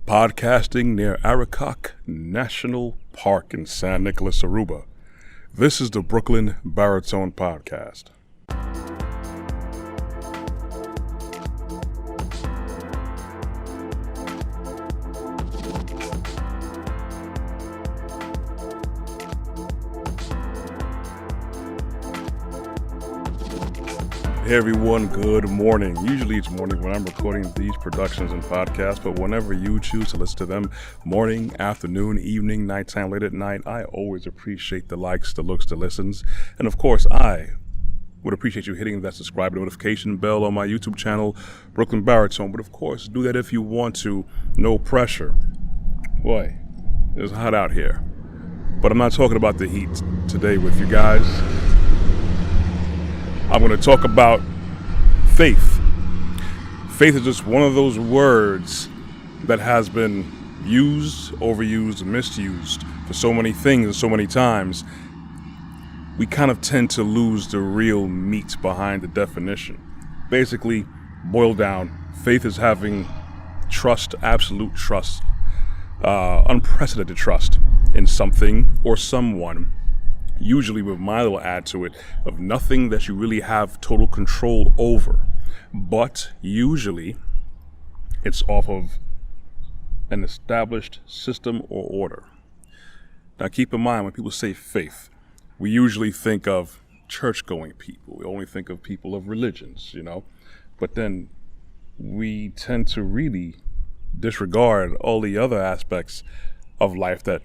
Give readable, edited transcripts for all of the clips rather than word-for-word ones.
podcasting near Arikok National Park in San Nicolas, Aruba. This is the Brooklyn Baritone Podcast. Hey everyone, good morning. Usually it's morning when I'm recording these productions and podcasts, but whenever you choose to listen to them, morning, afternoon, evening, nighttime, late at night, I always appreciate the likes, the looks, the listens. And of course, I would appreciate you hitting that subscribe notification bell on my YouTube channel, Brooklyn Baritone. But of course, do that if you want to. No pressure. Boy, it's hot out here. But I'm not talking about the heat today with you guys. I'm going to talk about faith. Faith is just one of those words that has been used, overused, and misused for so many things and so many times. We kind of tend to lose the real meat behind the definition. Basically, boiled down, faith is having trust, absolute trust, unprecedented trust in something or someone. Usually with my little add to it of nothing that you really have total control over. But usually it's off of an established system or order. Now keep in mind, when people say faith, we usually think of church-going people. We only think of people of religions, But then we tend to really disregard all the other aspects of life that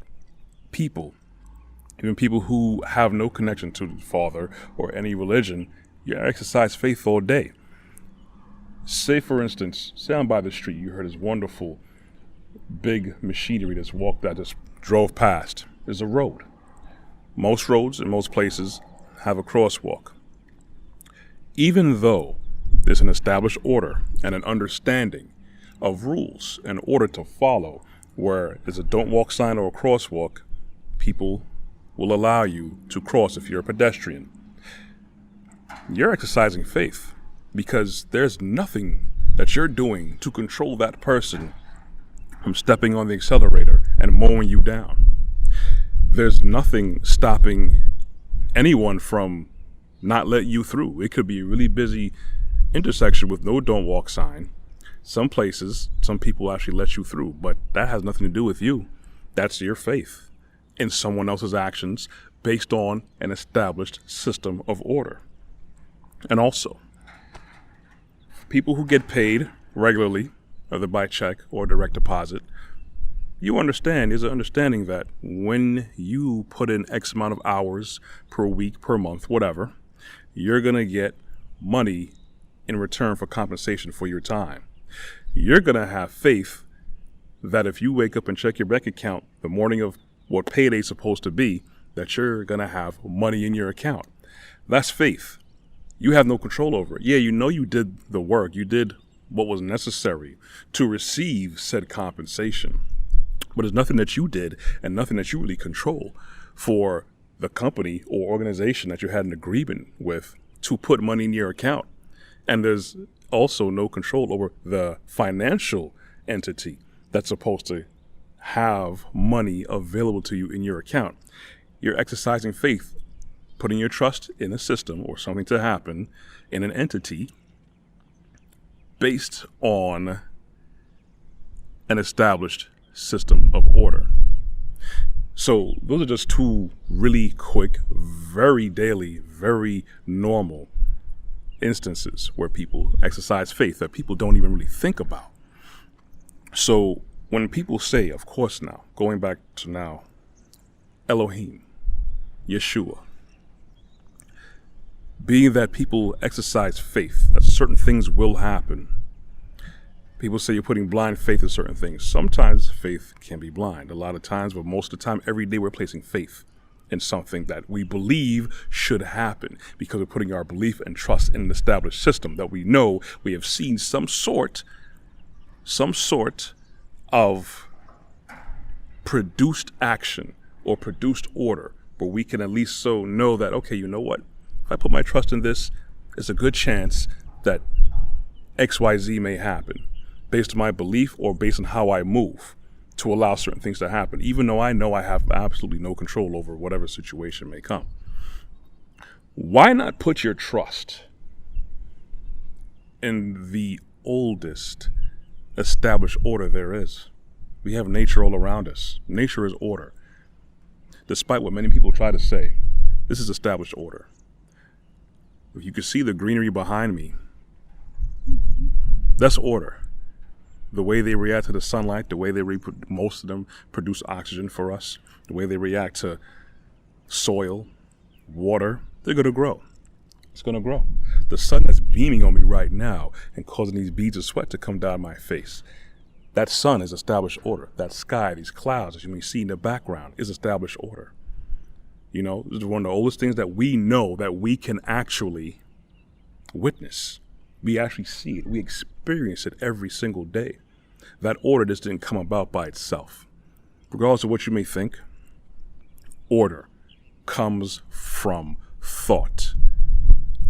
people, even people who have no connection to the Father or any religion, you exercise faith all day. Say, for instance, say I'm by the street, you heard this wonderful big machinery that's just drove past. There's a road. Most roads in most places have a crosswalk. Even though there's an established order and an understanding of rules and order to follow, where there's a don't walk sign or a crosswalk, people will allow you to cross if you're a pedestrian. You're exercising faith because there's nothing that you're doing to control that person from stepping on the accelerator and mowing you down. There's nothing stopping anyone from not letting you through. It could be a really busy intersection with no don't walk sign. Some places, some people actually let you through, but that has nothing to do with you. That's your faith in someone else's actions based on an established system of order. And also, people who get paid regularly, whether by check or direct deposit, there's an understanding that when you put in X amount of hours per week, per month, whatever, you're going to get money in return for compensation for your time. You're going to have faith that if you wake up and check your bank account the morning of what payday's supposed to be, that you're going to have money in your account. That's faith. You have no control over it. Yeah, you did the work. You did what was necessary to receive said compensation. But there's nothing that you did and nothing that you really control for the company or organization that you had an agreement with to put money in your account. And there's also no control over the financial entity that's supposed to have money available to you in your account. You're exercising faith, putting your trust in a system or something to happen in an entity based on an established system of order. So those are just two really quick, very daily, very normal instances where people exercise faith that people don't even really think about. So when people say, of course now, going back to now, Elohim, Yeshua, being that people exercise faith, that certain things will happen. People say you're putting blind faith in certain things. Sometimes faith can be blind. A lot of times, but most of the time, every day we're placing faith in something that we believe should happen because we're putting our belief and trust in an established system that we know we have seen some sort of produced action or produced order, but we can at least so know that, okay, you know what? If I put my trust in this, there's a good chance that XYZ may happen. based on my belief or based on how I move to allow certain things to happen, even though I know I have absolutely no control over whatever situation may come. Why not put your trust in the oldest established order there is? We have nature all around us. Nature is order. Despite what many people try to say, this is established order. If you can see the greenery behind me, that's order. The way they react to the sunlight, the way most of them produce oxygen for us, the way they react to soil, water, they're going to grow. It's going to grow. The sun that's beaming on me right now and causing these beads of sweat to come down my face, that sun is established order. That sky, these clouds, as you may see in the background, is established order. You know, this is one of the oldest things that we know that we can actually witness. We actually see it. We experience it every single day. That order just didn't come about by itself. Regardless of what you may think, order comes from thought.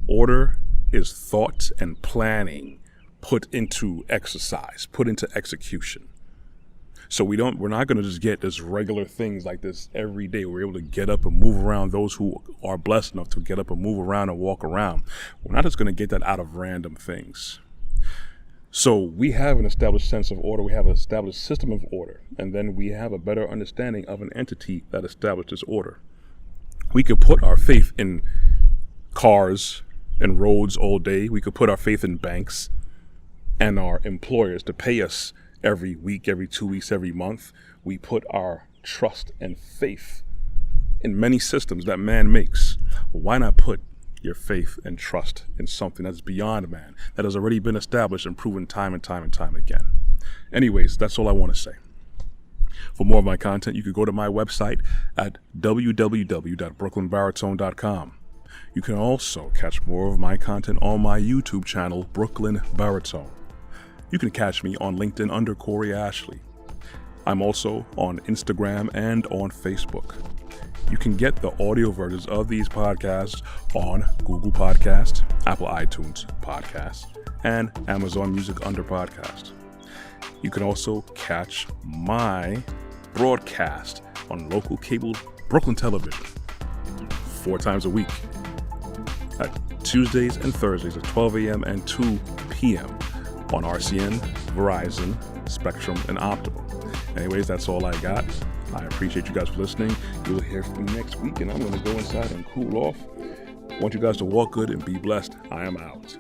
Order is thought and planning put into exercise, put into execution. So we're not going to just get this regular things like this every day. We're able to get up and move around. Those who are blessed enough to get up and move around and walk around, we're not just going to get that out of random things. So we have an established sense of order. We have an established system of order. And then we have a better understanding of an entity that established this order. We could put our faith in cars and roads all day. We could put our faith in banks and our employers to pay us every week, every 2 weeks, every month. We put our trust and faith in many systems that man makes. Why not put your faith and trust in something that's beyond man, that has already been established and proven time and time and time again? Anyways, that's all I want to say. For more of my content, you can go to my website at www.brooklynbaritone.com. You can also catch more of my content on my YouTube channel, Brooklyn Baritone. You can catch me on LinkedIn under Corey Ashley. I'm also on Instagram and on Facebook. You can get the audio versions of these podcasts on Google Podcasts, Apple iTunes Podcasts, and Amazon Music under Podcast. You can also catch my broadcast on local cable Brooklyn television 4 times a week at Tuesdays and Thursdays at 12 a.m. and 2 p.m. on RCN, Verizon, Spectrum, and Optimal. Anyways, that's all I got. I appreciate you guys for listening. You'll hear from me next week, and I'm going to go inside and cool off. I want you guys to walk good and be blessed. I am out.